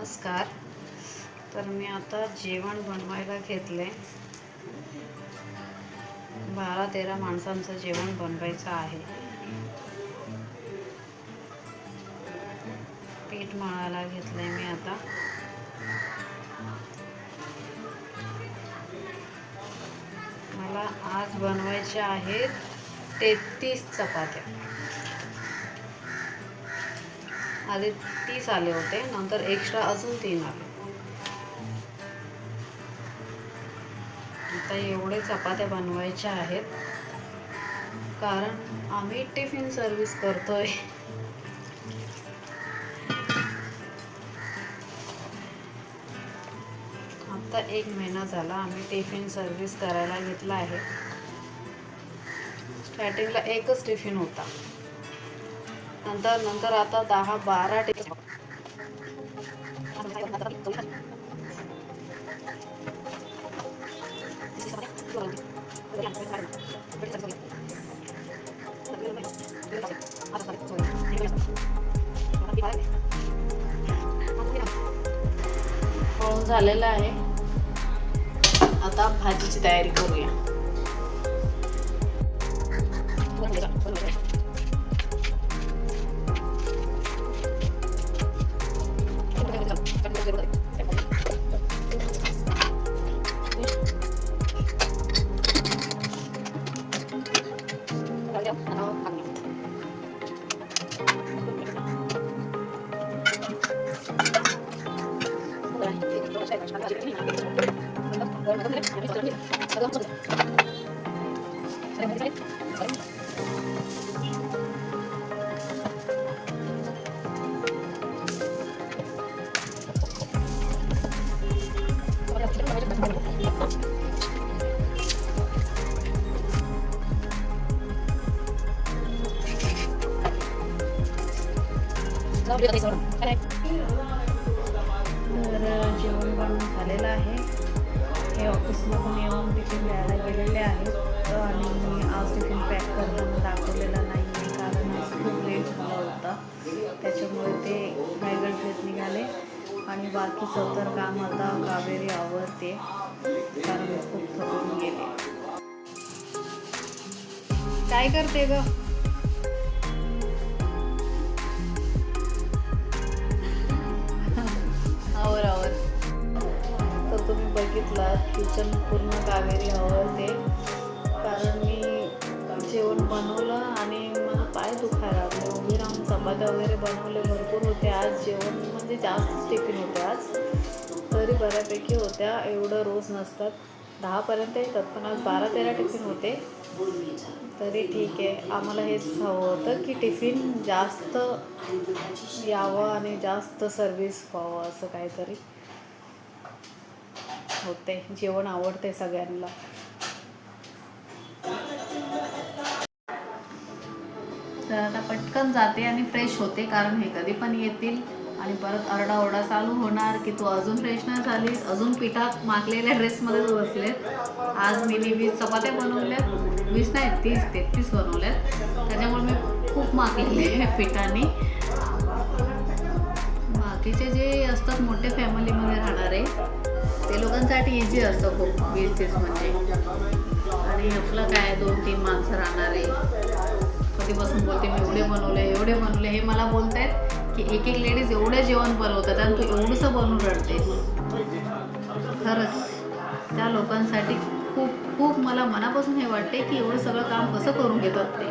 नमस्कार. तर मी आता जेवण बनवायला घेतले. 12-13 माणसांचं जेवण बनवायचं आहे. पीठ मळायला घेतलंय मी आता. मला आज बनवायच्या आहेत 33 चपात्या. आधी 30 आले होते, नंतर एक्स्ट्रा अजून 3 आले. आता एवढे चपात्या बनवायच्या आहेत, कारण आम्ही टिफिन सर्व्हिस करतोय. आता 1 महिना झाला आम्ही टिफिन सर्व्हिस करायला घेतला आहे. स्टार्टिंगला एकच टिफिन होता, नंतर आता 10-12 टिफिन. होऊन झालेलं आहे. आता भाजीची तयारी करूया. तर जेवण बनवून झालेलं आहे. हे ऑफिसमधून येऊन टिफिन द्यायला गेलेले आहेत आणि आज टिफिन पॅक करून दाखवलेलं नाही आहे, कारण आज खूप लेट झाला होता. त्याच्यामुळे ते रायगड घेत निघाले आणि बाकीचं तर काम आता कावेरी आवरते, कारण खूप थकून गेले. काय करते ग? आवर तर तुम्ही बघितलात किचन पूर्ण कावेरी आवरते, कारण मी जेवण बनवलं आणि मला पाय दुखायला लागले. उभी राहून चपात्या वगैरे बनवले, भरपूर होते. आज जेवण म्हणजे जास्त टिफिन होते आज, तरी बऱ्यापैकी होत्या. एवढं रोज नसतात, 10पर्यंत येतात, पण आज 12-13 टिफिन होते. तरी ठीक आहे. आम्हाला हेच हवं होतं की टिफिन जास्त यावं आणि जास्त सर्व्हिस व्हावं, असं काहीतरी होते. जेवण आवडते सगळ्यांना. तर आता पटकन जाते आणि फ्रेश होते, कारण हे कधी पण येतील आणि परत आरडाओरडा चालू होणार की तू अजून फ्रेश नाही झालीस, अजून पिठात माखलेल्या ड्रेसमध्येच बसलेत. आज मी 20 चपात्या बनवल्यात, 20 नाही 30-33 बनवल्यात. त्याच्यामुळे मी खूप माखलेले आहे पिठाने. बाकीचे जे असतात मोठे फॅमिलीमध्ये राहणारे, ते लोकांसाठी इझी असतं खूप 20-30 म्हणजे. आणि आपलं काय 2-3 माणसं राहणारे, कधीपासून बोलते मी एवढे बनवले. हे मला बोलत आहेत की एक लेडीज एवढं जेवण बनवतात आणि तू एवढंसं बनवून रडतेस. खरंच त्या लोकांसाठी खूप मला मनापासून हे वाटते की एवढं सगळं काम कसं करून घेतात ते.